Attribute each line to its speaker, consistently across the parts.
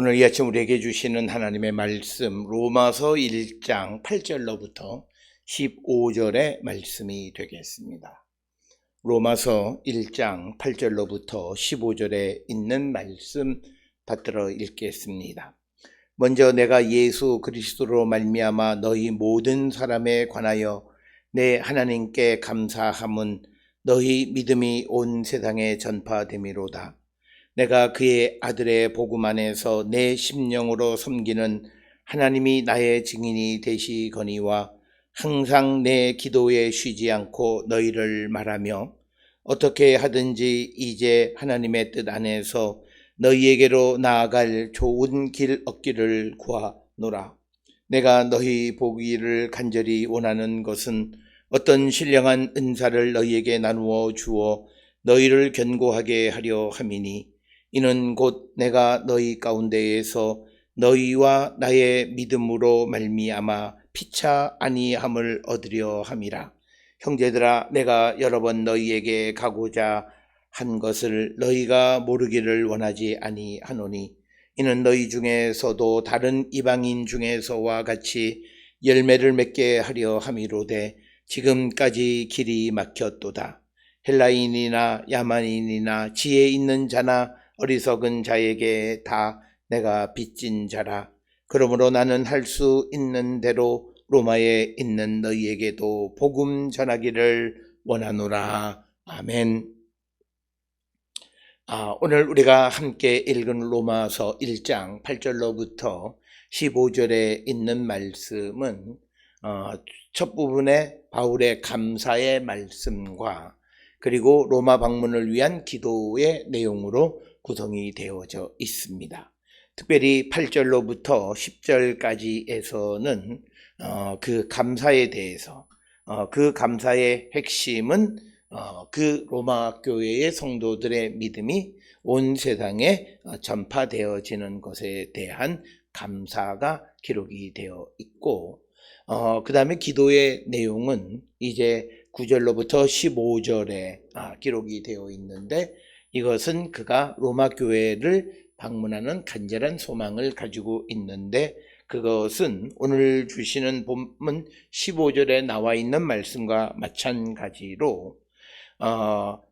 Speaker 1: 오늘 이 아침 우리에게 주시는 하나님의 말씀 로마서 1장 8절로부터 15절의 말씀이 되겠습니다. 로마서 1장 8절로부터 15절에 있는 말씀 받들어 읽겠습니다. 먼저 내가 예수 그리스도로 말미암아 너희 모든 사람에 관하여 내 하나님께 감사함은 너희 믿음이 온 세상에 전파됨이로다. 내가 그의 아들의 복음 안에서 내 심령으로 섬기는 하나님이 나의 증인이 되시거니와 항상 내 기도에 쉬지 않고 너희를 말하며 어떻게 하든지 이제 하나님의 뜻 안에서 너희에게로 나아갈 좋은 길 얻기를 구하노라. 내가 너희 보기를 간절히 원하는 것은 어떤 신령한 은사를 너희에게 나누어 주어 너희를 견고하게 하려 함이니 이는 곧 내가 너희 가운데에서 너희와 나의 믿음으로 말미암아 피차 아니함을 얻으려 함이라. 형제들아, 내가 여러 번 너희에게 가고자 한 것을 너희가 모르기를 원하지 아니하노니 이는 너희 중에서도 다른 이방인 중에서와 같이 열매를 맺게 하려 함이로되 지금까지 길이 막혔도다. 헬라인이나 야만인이나 지혜 있는 자나 어리석은 자에게 다 내가 빚진 자라. 그러므로 나는 할 수 있는 대로 로마에 있는 너희에게도 복음 전하기를 원하노라. 아멘. 오늘 우리가 함께 읽은 로마서 1장 8절로부터 15절에 있는 말씀은 첫 부분에 바울의 감사의 말씀과 그리고 로마 방문을 위한 기도의 내용으로 구성이 되어져 있습니다. 특별히 8절로부터 10절까지에서는 그 감사에 대해서 그 감사의 핵심은 그 로마 교회의 성도들의 믿음이 온 세상에 전파되어지는 것에 대한 감사가 기록이 되어 있고 그 다음에 기도의 내용은 이제 9절로부터 15절에 기록이 되어 있는데 이것은 그가 로마 교회를 방문하는 간절한 소망을 가지고 있는데 그것은 오늘 주시는 본문 15절에 나와 있는 말씀과 마찬가지로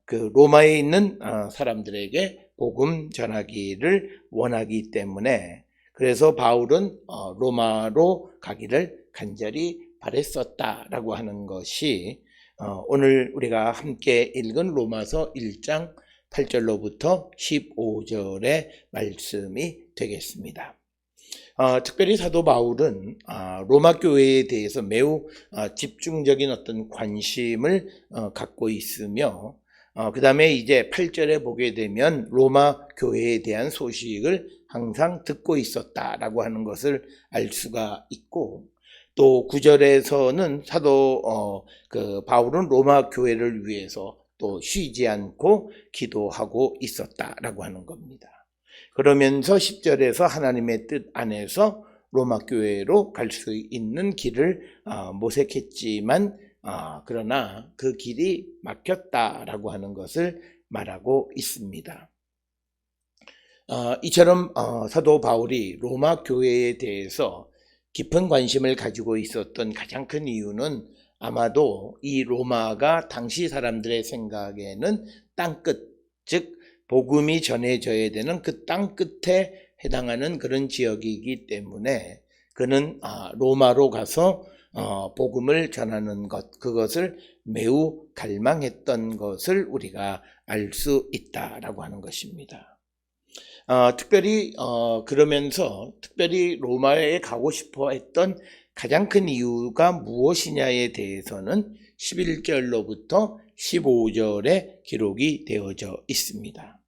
Speaker 1: 그 로마에 있는 사람들에게 복음 전하기를 원하기 때문에 그래서 바울은 로마로 가기를 간절히 바랬었다라고 하는 것이 오늘 우리가 함께 읽은 로마서 1장 8절로부터 15절의 말씀이 되겠습니다. 특별히 사도 바울은 로마 교회에 대해서 매우 집중적인 어떤 관심을 갖고 있으며 그 다음에 이제 8절에 보게 되면 로마 교회에 대한 소식을 항상 듣고 있었다라고 하는 것을 알 수가 있고 또 9절에서는 사도 바울은 로마 교회를 위해서 또 쉬지 않고 기도하고 있었다라고 하는 겁니다. 그러면서 10절에서 하나님의 뜻 안에서 로마 교회로 갈 수 있는 길을 모색했지만 그러나 그 길이 막혔다라고 하는 것을 말하고 있습니다. 이처럼 사도 바울이 로마 교회에 대해서 깊은 관심을 가지고 있었던 가장 큰 이유는 아마도 이 로마가 당시 사람들의 생각에는 땅끝, 즉 복음이 전해져야 되는 그 땅끝에 해당하는 그런 지역이기 때문에 그는 로마로 가서 복음을 전하는 것, 그것을 매우 갈망했던 것을 우리가 알 수 있다라고 하는 것입니다. 특별히 그러면서 특별히 로마에 가고 싶어 했던 가장 큰 이유가 무엇이냐에 대해서는 11절로부터 15절에 기록이 되어져 있습니다.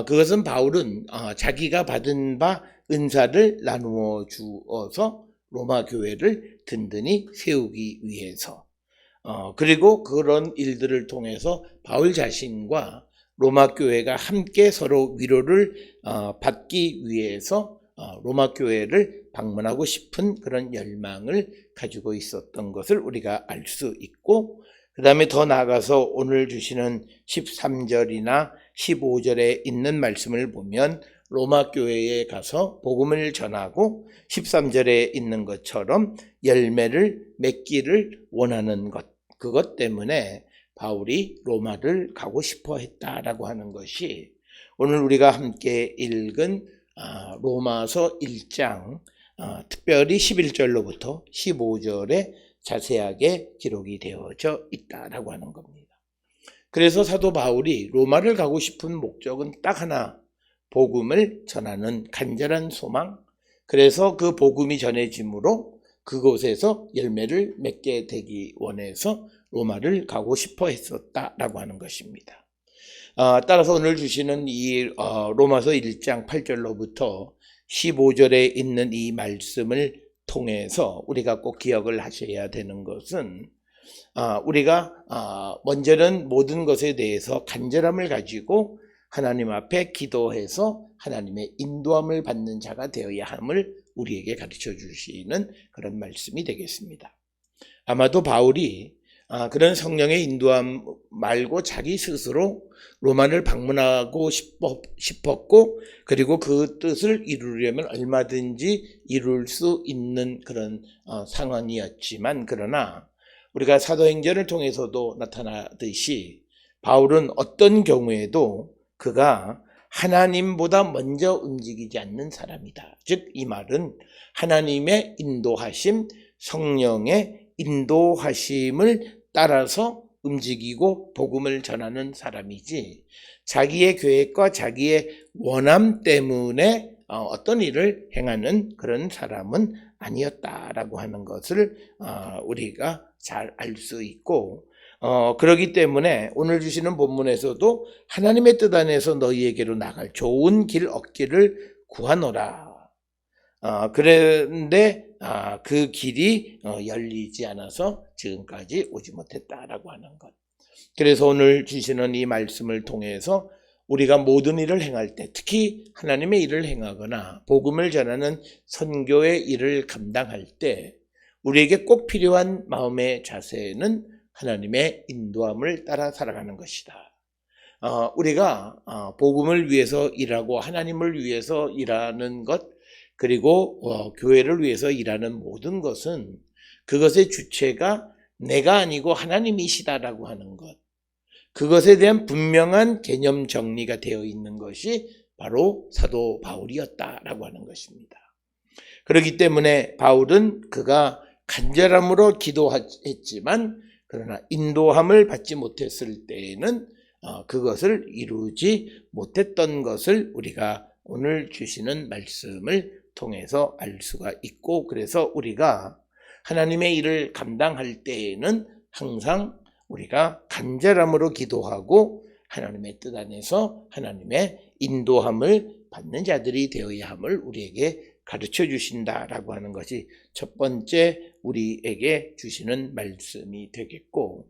Speaker 1: 그것은 바울은 자기가 받은 바 은사를 나누어 주어서 로마 교회를 든든히 세우기 위해서 그리고 그런 일들을 통해서 바울 자신과 로마 교회가 함께 서로 위로를 받기 위해서 로마 교회를 방문하고 싶은 그런 열망을 가지고 있었던 것을 우리가 알 수 있고 그 다음에 더 나아가서 오늘 주시는 13절이나 15절에 있는 말씀을 보면 로마 교회에 가서 복음을 전하고 13절에 있는 것처럼 열매를 맺기를 원하는 것, 그것 때문에 바울이 로마를 가고 싶어 했다라고 하는 것이 오늘 우리가 함께 읽은 로마서 1장 특별히 11절로부터 15절에 자세하게 기록이 되어져 있다라고 하는 겁니다. 그래서 사도 바울이 로마를 가고 싶은 목적은 딱 하나, 복음을 전하는 간절한 소망, 그래서 그 복음이 전해짐으로 그곳에서 열매를 맺게 되기 원해서 로마를 가고 싶어 했었다라고 하는 것입니다. 따라서 오늘 주시는 이 로마서 1장 8절로부터 15절에 있는 이 말씀을 통해서 우리가 꼭 기억을 하셔야 되는 것은 우리가 먼저는 모든 것에 대해서 간절함을 가지고 하나님 앞에 기도해서 하나님의 인도함을 받는 자가 되어야 함을 우리에게 가르쳐 주시는 그런 말씀이 되겠습니다. 아마도 바울이 그런 성령의 인도함 말고 자기 스스로 로마를 방문하고 싶었고, 그리고 그 뜻을 이루려면 얼마든지 이룰 수 있는 그런 상황이었지만, 그러나 우리가 사도행전을 통해서도 나타나듯이 바울은 어떤 경우에도 그가 하나님보다 먼저 움직이지 않는 사람이다. 즉 이 말은 하나님의 인도하심, 성령의 인도하심을 따라서 움직이고 복음을 전하는 사람이지, 자기의 계획과 자기의 원함 때문에 어떤 일을 행하는 그런 사람은 아니었다라고 하는 것을 우리가 잘 알 수 있고, 그렇기 때문에 오늘 주시는 본문에서도 하나님의 뜻 안에서 너희에게로 나갈 좋은 길 얻기를 구하노라. 그런데 그 길이 열리지 않아서 지금까지 오지 못했다라고 하는 것. 그래서 오늘 주시는 이 말씀을 통해서 우리가 모든 일을 행할 때, 특히 하나님의 일을 행하거나 복음을 전하는 선교의 일을 감당할 때 우리에게 꼭 필요한 마음의 자세는 하나님의 인도함을 따라 살아가는 것이다. 우리가 복음을 위해서 일하고 하나님을 위해서 일하는 것, 그리고 교회를 위해서 일하는 모든 것은 그것의 주체가 내가 아니고 하나님이시다라고 하는 것, 그것에 대한 분명한 개념 정리가 되어 있는 것이 바로 사도 바울이었다라고 하는 것입니다. 그렇기 때문에 바울은 그가 간절함으로 기도했지만 그러나 인도함을 받지 못했을 때에는 그것을 이루지 못했던 것을 우리가 오늘 주시는 말씀을 통해서 알 수가 있고, 그래서 우리가 하나님의 일을 감당할 때에는 항상 우리가 간절함으로 기도하고 하나님의 뜻 안에서 하나님의 인도함을 받는 자들이 되어야 함을 우리에게 가르쳐 주신다라고 하는 것이 첫 번째 우리에게 주시는 말씀이 되겠고,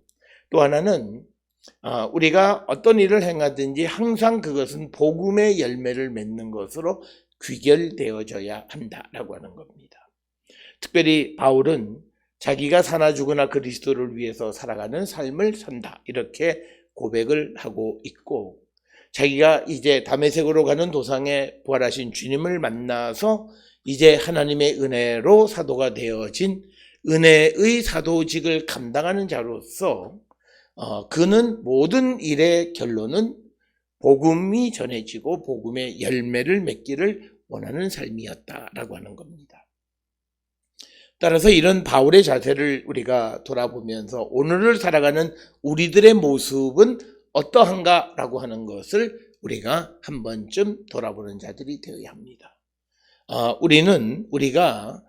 Speaker 1: 또 하나는 우리가 어떤 일을 행하든지 항상 그것은 복음의 열매를 맺는 것으로 귀결되어져야 한다라고 하는 겁니다. 특별히 바울은 자기가 사나 죽으나 그리스도를 위해서 살아가는 삶을 산다, 이렇게 고백을 하고 있고, 자기가 이제 다메섹으로 가는 도상에 부활하신 주님을 만나서 이제 하나님의 은혜로 사도가 되어진 은혜의 사도직을 감당하는 자로서 그는 모든 일의 결론은 복음이 전해지고 복음의 열매를 맺기를 원하는 삶이었다라고 하는 겁니다. 따라서 이런 바울의 자세를 우리가 돌아보면서 오늘을 살아가는 우리들의 모습은 어떠한가라고 하는 것을 우리가 한 번쯤 돌아보는 자들이 되어야 합니다. 우리가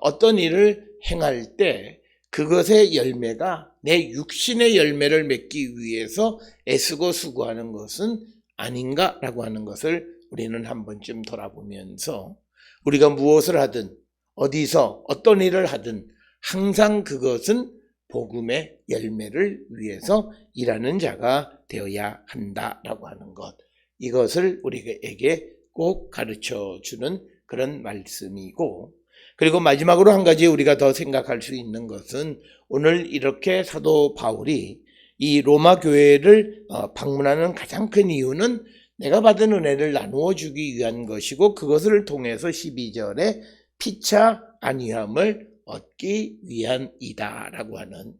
Speaker 1: 어떤 일을 행할 때 그것의 열매가 내 육신의 열매를 맺기 위해서 애쓰고 수고하는 것은 아닌가라고 하는 것을 우리는 한 번쯤 돌아보면서 우리가 무엇을 하든 어디서 어떤 일을 하든 항상 그것은 복음의 열매를 위해서 일하는 자가 되어야 한다라고 하는 것, 이것을 우리에게 꼭 가르쳐 주는 그런 말씀이고, 그리고 마지막으로 한 가지 우리가 더 생각할 수 있는 것은 오늘 이렇게 사도 바울이 이 로마 교회를 방문하는 가장 큰 이유는 내가 받은 은혜를 나누어 주기 위한 것이고 그것을 통해서 12절에 피차 안위함을 얻기 위함이다 라고 하는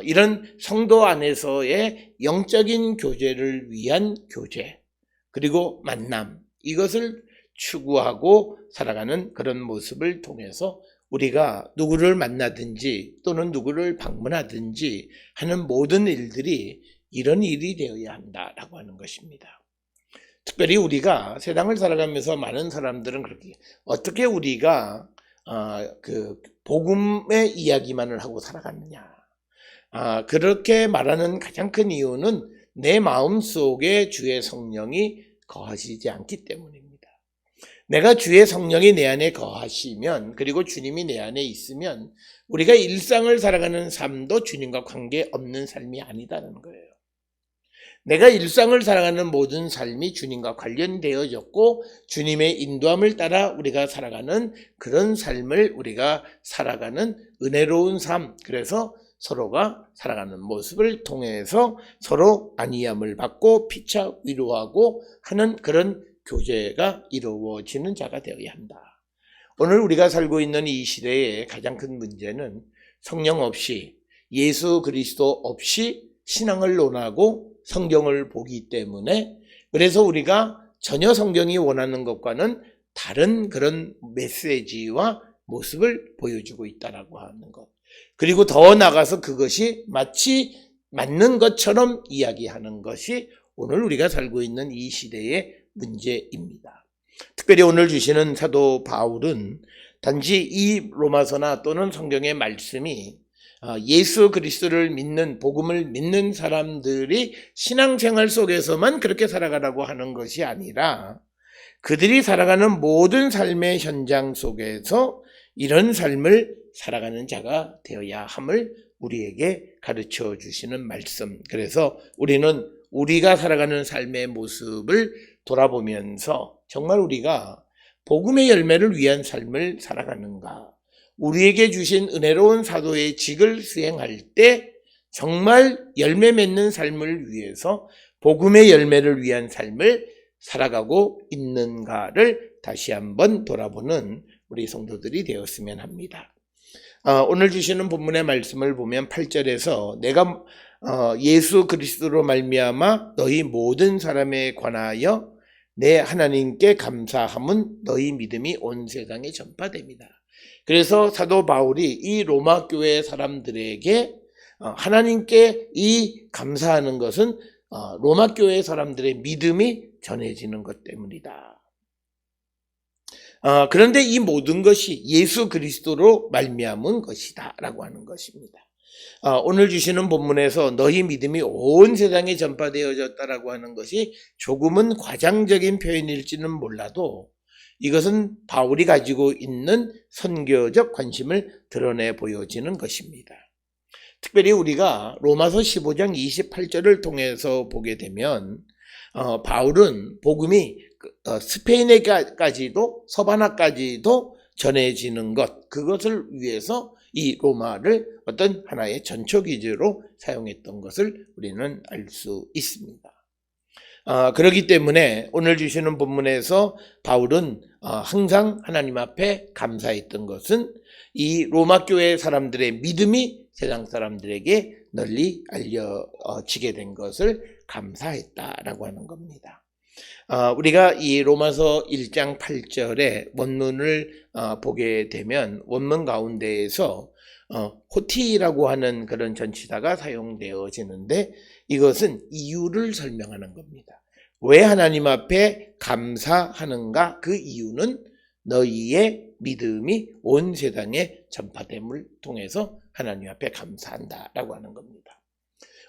Speaker 1: 이런 성도 안에서의 영적인 교제를 위한 교제 그리고 만남 이것을 추구하고 살아가는 그런 모습을 통해서 우리가 누구를 만나든지 또는 누구를 방문하든지 하는 모든 일들이 이런 일이 되어야 한다라고 하는 것입니다. 특별히 우리가 세상을 살아가면서 많은 사람들은 그렇게 어떻게 우리가 그 복음의 이야기만을 하고 살아갔느냐 그렇게 말하는 가장 큰 이유는 내 마음속에 주의 성령이 거하시지 않기 때문입니다. 내가 주의 성령이 내 안에 거하시면 그리고 주님이 내 안에 있으면 우리가 일상을 살아가는 삶도 주님과 관계없는 삶이 아니다는 거예요. 내가 일상을 살아가는 모든 삶이 주님과 관련되어졌고 주님의 인도함을 따라 우리가 살아가는 그런 삶을 우리가 살아가는 은혜로운 삶 그래서 서로가 살아가는 모습을 통해서 서로 안위함을 받고 피차 위로하고 하는 그런 교제가 이루어지는 자가 되어야 한다. 오늘 우리가 살고 있는 이 시대의 가장 큰 문제는 성령 없이 예수 그리스도 없이 신앙을 논하고 성경을 보기 때문에 그래서 우리가 전혀 성경이 원하는 것과는 다른 그런 메시지와 모습을 보여주고 있다라고 하는 것. 그리고 더 나아가서 그것이 마치 맞는 것처럼 이야기하는 것이 오늘 우리가 살고 있는 이 시대의 문제입니다. 특별히 오늘 주시는 사도 바울은 단지 이 로마서나 또는 성경의 말씀이 예수 그리스도를 믿는 복음을 믿는 사람들이 신앙생활 속에서만 그렇게 살아가라고 하는 것이 아니라 그들이 살아가는 모든 삶의 현장 속에서 이런 삶을 살아가는 자가 되어야 함을 우리에게 가르쳐 주시는 말씀. 그래서 우리는 우리가 살아가는 삶의 모습을 돌아보면서 정말 우리가 복음의 열매를 위한 삶을 살아가는가? 우리에게 주신 은혜로운 사도의 직을 수행할 때 정말 열매 맺는 삶을 위해서 복음의 열매를 위한 삶을 살아가고 있는가를 다시 한번 돌아보는 우리 성도들이 되었으면 합니다. 오늘 주시는 본문의 말씀을 보면 8절에서 내가 예수 그리스도로 말미암아 너희 모든 사람에 관하여 내 하나님께 감사함은 너희 믿음이 온 세상에 전파됩니다. 그래서 사도 바울이 이 로마 교회 사람들에게 하나님께 이 감사하는 것은 로마 교회 사람들의 믿음이 전해지는 것 때문이다. 그런데 이 모든 것이 예수 그리스도로 말미암은 것이다 라고 하는 것입니다. 오늘 주시는 본문에서 너희 믿음이 온 세상에 전파되어졌다라고 하는 것이 조금은 과장적인 표현일지는 몰라도 이것은 바울이 가지고 있는 선교적 관심을 드러내 보여지는 것입니다. 특별히 우리가 로마서 15장 28절을 통해서 보게 되면 바울은 복음이 스페인에까지도 서바나까지도 전해지는 것 그것을 위해서 이 로마를 어떤 하나의 전초기지로 사용했던 것을 우리는 알 수 있습니다. 그렇기 때문에 오늘 주시는 본문에서 바울은 항상 하나님 앞에 감사했던 것은 이 로마 교회 사람들의 믿음이 세상 사람들에게 널리 알려지게 된 것을 감사했다라고 하는 겁니다. 우리가 이 로마서 1장 8절에 원문을 보게 되면 원문 가운데에서 호티라고 하는 그런 전치사가 사용되어지는데 이것은 이유를 설명하는 겁니다. 왜 하나님 앞에 감사하는가? 그 이유는 너희의 믿음이 온 세상에 전파됨을 통해서 하나님 앞에 감사한다라고 하는 겁니다.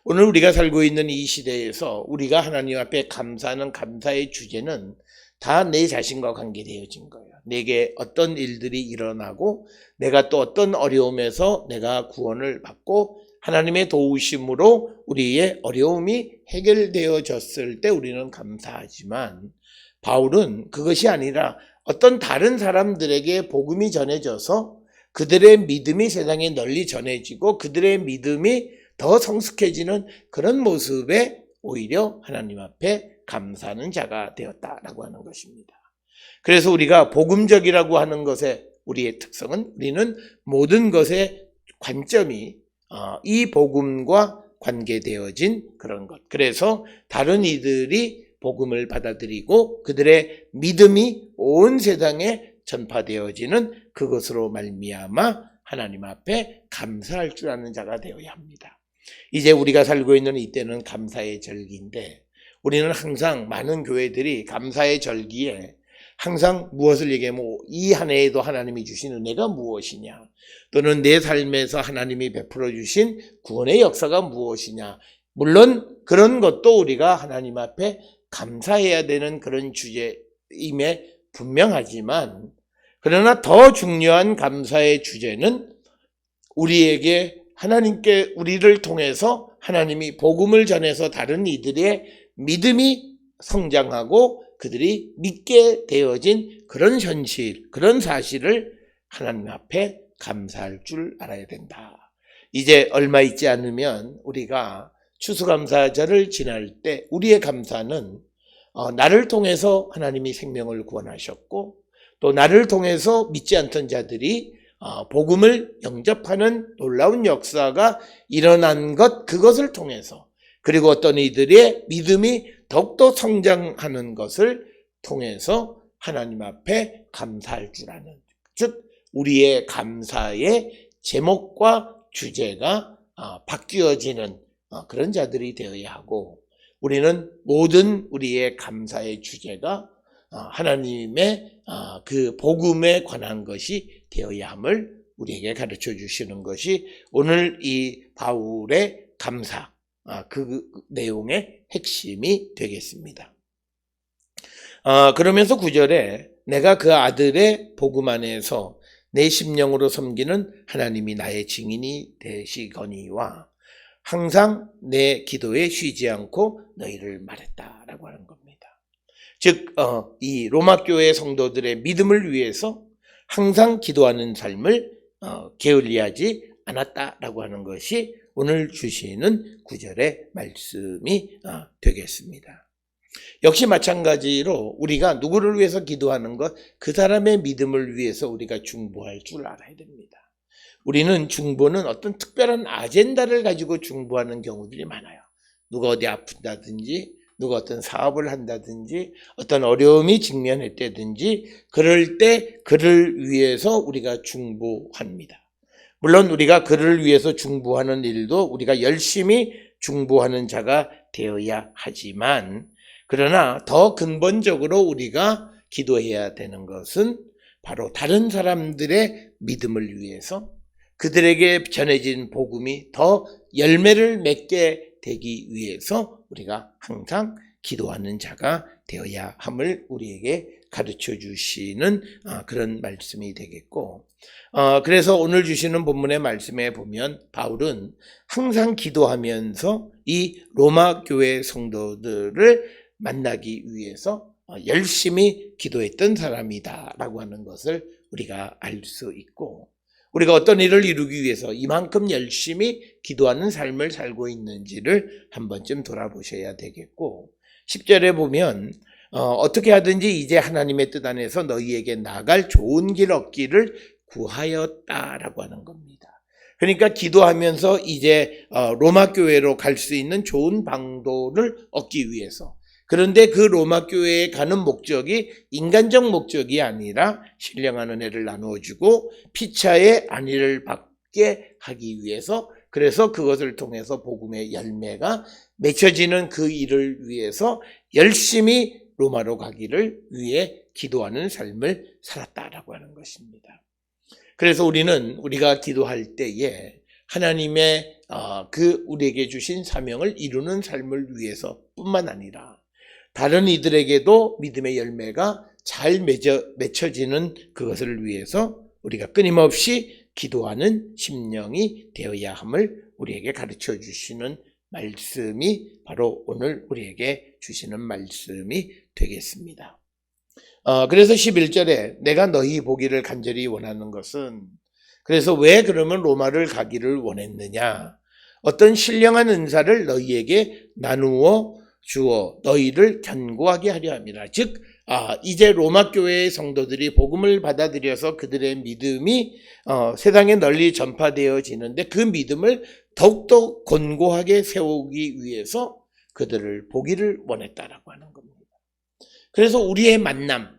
Speaker 1: 오늘 우리가 살고 있는 이 시대에서 우리가 하나님 앞에 감사하는 감사의 주제는 다 내 자신과 관계되어진 거예요. 내게 어떤 일들이 일어나고 내가 또 어떤 어려움에서 내가 구원을 받고 하나님의 도우심으로 우리의 어려움이 해결되어졌을 때 우리는 감사하지만 바울은 그것이 아니라 어떤 다른 사람들에게 복음이 전해져서 그들의 믿음이 세상에 널리 전해지고 그들의 믿음이 더 성숙해지는 그런 모습의 오히려 하나님 앞에 감사하는 자가 되었다라고 하는 것입니다. 그래서 우리가 복음적이라고 하는 것의 우리의 특성은 우리는 모든 것의 관점이 이 복음과 관계되어진 그런 것. 그래서 다른 이들이 복음을 받아들이고 그들의 믿음이 온 세상에 전파되어지는 그것으로 말미암아 하나님 앞에 감사할 줄 아는 자가 되어야 합니다. 이제 우리가 살고 있는 이때는 감사의 절기인데 우리는 항상 많은 교회들이 감사의 절기에 항상 무엇을 얘기하면 이 한 해에도 하나님이 주신 은혜가 무엇이냐, 또는 내 삶에서 하나님이 베풀어 주신 구원의 역사가 무엇이냐. 물론 그런 것도 우리가 하나님 앞에 감사해야 되는 그런 주제임에 분명하지만, 그러나 더 중요한 감사의 주제는 우리에게 하나님께 우리를 통해서 하나님이 복음을 전해서 다른 이들의 믿음이 성장하고 그들이 믿게 되어진 그런 현실, 그런 사실을 하나님 앞에 감사할 줄 알아야 된다. 이제 얼마 있지 않으면 우리가 추수감사절을 지날 때 우리의 감사는 나를 통해서 하나님이 생명을 구원하셨고 또 나를 통해서 믿지 않던 자들이 복음을 영접하는 놀라운 역사가 일어난 것, 그것을 통해서, 그리고 어떤 이들의 믿음이 더욱더 성장하는 것을 통해서 하나님 앞에 감사할 줄 아는, 즉 우리의 감사의 제목과 주제가 바뀌어지는 그런 자들이 되어야 하고, 우리는 모든 우리의 감사의 주제가 하나님의 그 복음에 관한 것이 되어야 함을 우리에게 가르쳐 주시는 것이 오늘 이 바울의 감사, 그 내용의 핵심이 되겠습니다. 그러면서 9절에 내가 그 아들의 복음 안에서 내 심령으로 섬기는 하나님이 나의 증인이 되시거니와 항상 내 기도에 쉬지 않고 너희를 말했다라고 하는 겁니다. 즉 이 로마 교회 성도들의 믿음을 위해서 항상 기도하는 삶을 게을리하지 않았다라고 하는 것이 오늘 주시는 9절의 말씀이 되겠습니다. 역시 마찬가지로 우리가 누구를 위해서 기도하는 것, 그 사람의 믿음을 위해서 우리가 중보할 줄 알아야 됩니다. 우리는 중보는 어떤 특별한 아젠다를 가지고 중보하는 경우들이 많아요. 누가 어디 아픈다든지, 누가 어떤 사업을 한다든지, 어떤 어려움이 직면했다든지, 그럴 때 그를 위해서 우리가 중보합니다. 물론 우리가 그를 위해서 중보하는 일도 우리가 열심히 중보하는 자가 되어야 하지만, 그러나 더 근본적으로 우리가 기도해야 되는 것은 바로 다른 사람들의 믿음을 위해서, 그들에게 전해진 복음이 더 열매를 맺게 되기 위해서 우리가 항상 기도하는 자가 되어야 함을 우리에게 가르쳐 주시는 그런 말씀이 되겠고, 그래서 오늘 주시는 본문의 말씀에 보면 바울은 항상 기도하면서 이 로마 교회 성도들을 만나기 위해서 열심히 기도했던 사람이다라고 하는 것을 우리가 알 수 있고, 우리가 어떤 일을 이루기 위해서 이만큼 열심히 기도하는 삶을 살고 있는지를 한 번쯤 돌아보셔야 되겠고, 10절에 보면 어떻게 하든지 이제 하나님의 뜻 안에서 너희에게 나갈 좋은 길 얻기를 구하였다라고 하는 겁니다. 그러니까 기도하면서 이제 로마 교회로 갈 수 있는 좋은 방도를 얻기 위해서, 그런데 그 로마 교회에 가는 목적이 인간적 목적이 아니라 신령한 은혜를 나누어주고 피차의 안위를 받게 하기 위해서, 그래서 그것을 통해서 복음의 열매가 맺혀지는 그 일을 위해서 열심히 로마로 가기를 위해 기도하는 삶을 살았다라고 하는 것입니다. 그래서 우리가 기도할 때에 하나님의 그 우리에게 주신 사명을 이루는 삶을 위해서 뿐만 아니라 다른 이들에게도 믿음의 열매가 잘 맺혀지는 그것을 위해서 우리가 끊임없이 기도하는 심령이 되어야 함을 우리에게 가르쳐 주시는 말씀이 바로 오늘 우리에게 주시는 말씀이 되겠습니다. 그래서 11절에 내가 너희 보기를 간절히 원하는 것은, 그래서 왜 그러면 로마를 가기를 원했느냐? 어떤 신령한 은사를 너희에게 나누어 주어 너희를 견고하게 하려 함이라. 즉 이제 로마 교회의 성도들이 복음을 받아들여서 그들의 믿음이 세상에 널리 전파되어지는데 그 믿음을 더욱더 견고하게 세우기 위해서 그들을 보기를 원했다라고 하는 겁니다. 그래서 우리의 만남,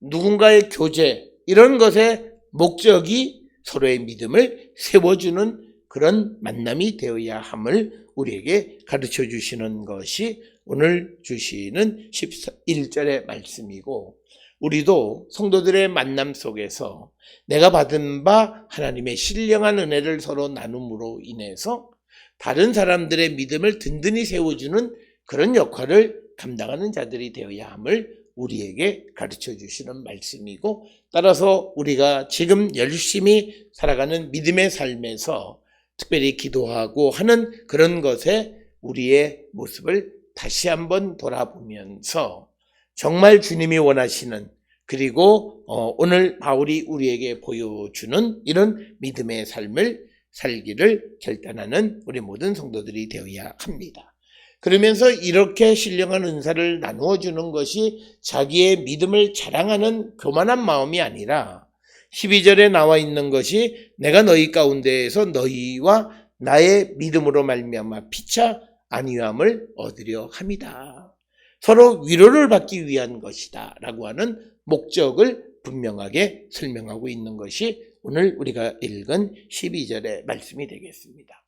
Speaker 1: 누군가의 교제, 이런 것의 목적이 서로의 믿음을 세워주는 그런 만남이 되어야 함을 우리에게 가르쳐 주시는 것이 오늘 주시는 11절의 말씀이고, 우리도 성도들의 만남 속에서 내가 받은 바 하나님의 신령한 은혜를 서로 나눔으로 인해서 다른 사람들의 믿음을 든든히 세워주는 그런 역할을 감당하는 자들이 되어야 함을 우리에게 가르쳐 주시는 말씀이고, 따라서 우리가 지금 열심히 살아가는 믿음의 삶에서 특별히 기도하고 하는 그런 것에 우리의 모습을 다시 한번 돌아보면서 정말 주님이 원하시는, 그리고 오늘 바울이 우리에게 보여주는 이런 믿음의 삶을 살기를 결단하는 우리 모든 성도들이 되어야 합니다. 그러면서 이렇게 신령한 은사를 나누어 주는 것이 자기의 믿음을 자랑하는 교만한 마음이 아니라 12절에 나와 있는 것이 내가 너희 가운데에서 너희와 나의 믿음으로 말미암아 피차 안위함을 얻으려 함이다. 서로 위로를 받기 위한 것이다 라고 하는 목적을 분명하게 설명하고 있는 것이 오늘 우리가 읽은 12절의 말씀이 되겠습니다.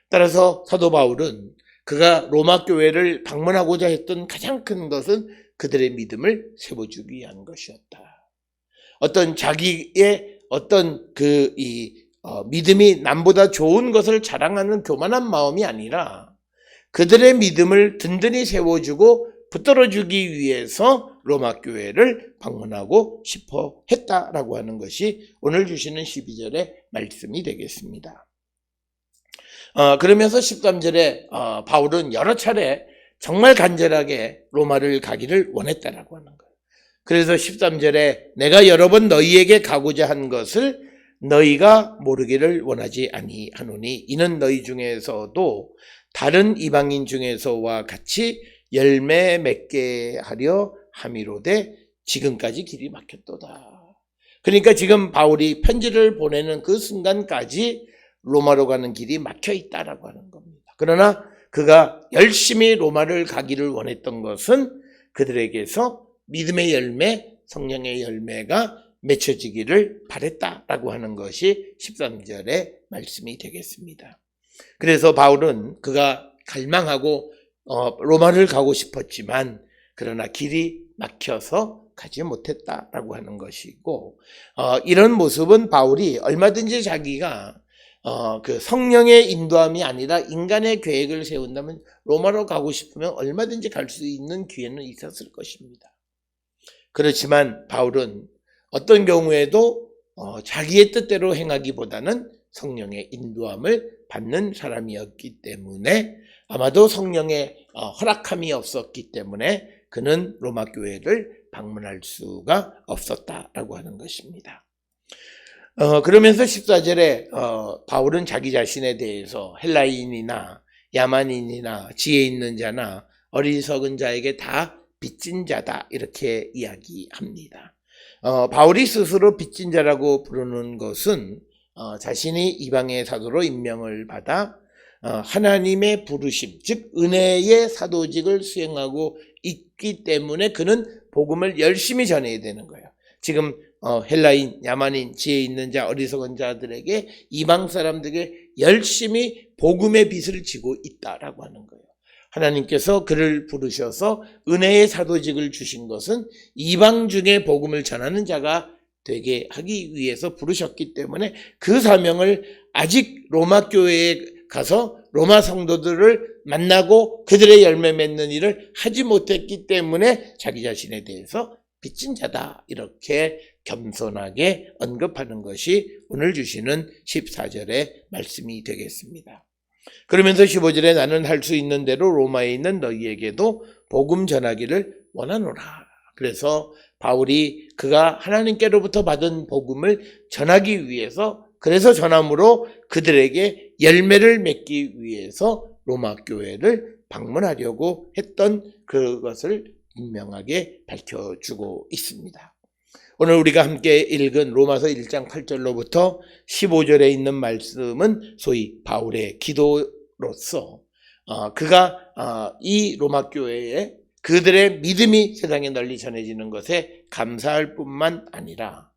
Speaker 1: 따라서 사도 바울은 그가 로마 교회를 방문하고자 했던 가장 큰 것은 그들의 믿음을 세워주기 위한 것이었다. 어떤 자기의 어떤 믿음이 남보다 좋은 것을 자랑하는 교만한 마음이 아니라 그들의 믿음을 든든히 세워주고 붙들어주기 위해서 로마 교회를 방문하고 싶어 했다라고 하는 것이 오늘 주시는 12절의 말씀이 되겠습니다. 그러면서 13절에 바울은 여러 차례 정말 간절하게 로마를 가기를 원했다라고 하는 거예요. 그래서 13절에 내가 여러 번 너희에게 가고자 한 것을 너희가 모르기를 원하지 아니하노니 이는 너희 중에서도 다른 이방인 중에서와 같이 열매 맺게 하려 함이로되 지금까지 길이 막혔도다. 그러니까 지금 바울이 편지를 보내는 그 순간까지 로마로 가는 길이 막혀 있다라고 하는 겁니다. 그러나 그가 열심히 로마를 가기를 원했던 것은 그들에게서 믿음의 열매, 성령의 열매가 맺혀지기를 바랬다라고 하는 것이 13절의 말씀이 되겠습니다. 그래서 바울은 그가 갈망하고 로마를 가고 싶었지만 그러나 길이 막혀서 가지 못했다라고 하는 것이고, 이런 모습은 바울이 얼마든지 자기가 그 성령의 인도함이 아니라 인간의 계획을 세운다면 로마로 가고 싶으면 얼마든지 갈 수 있는 기회는 있었을 것입니다. 그렇지만 바울은 어떤 경우에도 자기의 뜻대로 행하기보다는 성령의 인도함을 받는 사람이었기 때문에, 아마도 성령의 허락함이 없었기 때문에 그는 로마 교회를 방문할 수가 없었다라고 하는 것입니다. 그러면서 14절에 바울은 자기 자신에 대해서 헬라인이나 야만인이나 지혜 있는 자나 어리석은 자에게 다 빚진 자다 이렇게 이야기합니다. 바울이 스스로 빚진 자라고 부르는 것은 자신이 이방의 사도로 임명을 받아 하나님의 부르심, 즉 은혜의 사도직을 수행하고 있기 때문에 그는 복음을 열심히 전해야 되는 거예요. 지금 헬라인, 야만인, 지혜 있는 자, 어리석은 자들에게, 이방 사람들에게 열심히 복음의 빚을 지고 있다라고 하는 거예요. 하나님께서 그를 부르셔서 은혜의 사도직을 주신 것은 이방 중에 복음을 전하는 자가 되게 하기 위해서 부르셨기 때문에 그 사명을 아직 로마 교회에 가서 로마 성도들을 만나고 그들의 열매 맺는 일을 하지 못했기 때문에 자기 자신에 대해서 빚진 자다 이렇게 겸손하게 언급하는 것이 오늘 주시는 14절의 말씀이 되겠습니다. 그러면서 15절에 나는 할 수 있는 대로 로마에 있는 너희에게도 복음 전하기를 원하노라. 그래서 바울이 그가 하나님께로부터 받은 복음을 전하기 위해서, 그래서 전함으로 그들에게 열매를 맺기 위해서 로마 교회를 방문하려고 했던 그것을 분명하게 밝혀주고 있습니다. 오늘 우리가 함께 읽은 로마서 1장 8절로부터 15절에 있는 말씀은 소위 바울의 기도로서 그가 이 로마 교회에 그들의 믿음이 세상에 널리 전해지는 것에 감사할 뿐만 아니라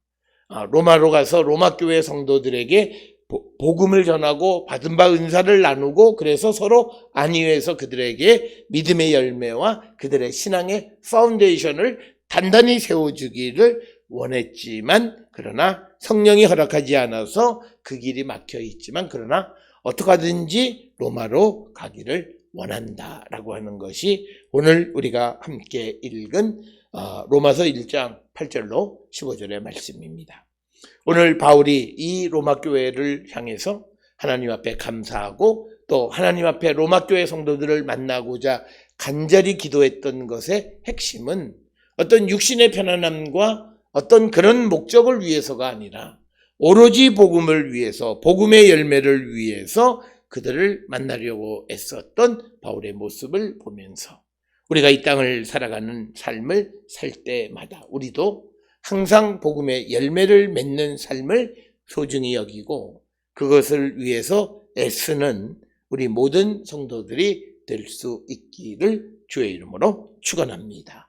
Speaker 1: 로마로 가서 로마 교회 성도들에게 복음을 전하고 받은 바 은사를 나누고 그래서 서로 안위해서 그들에게 믿음의 열매와 그들의 신앙의 파운데이션을 단단히 세워주기를 원했지만 그러나 성령이 허락하지 않아서 그 길이 막혀 있지만 그러나 어떻게 하든지 로마로 가기를 원한다라고 하는 것이 오늘 우리가 함께 읽은 로마서 1장 8절로 15절의 말씀입니다. 오늘 바울이 이 로마 교회를 향해서 하나님 앞에 감사하고 또 하나님 앞에 로마 교회 성도들을 만나고자 간절히 기도했던 것의 핵심은 어떤 육신의 편안함과 어떤 그런 목적을 위해서가 아니라 오로지 복음을 위해서 복음의 열매를 위해서 그들을 만나려고 애썼던 바울의 모습을 보면서 우리가 이 땅을 살아가는 삶을 살 때마다 우리도 항상 복음의 열매를 맺는 삶을 소중히 여기고 그것을 위해서 애쓰는 우리 모든 성도들이 될 수 있기를 주의 이름으로 축원합니다.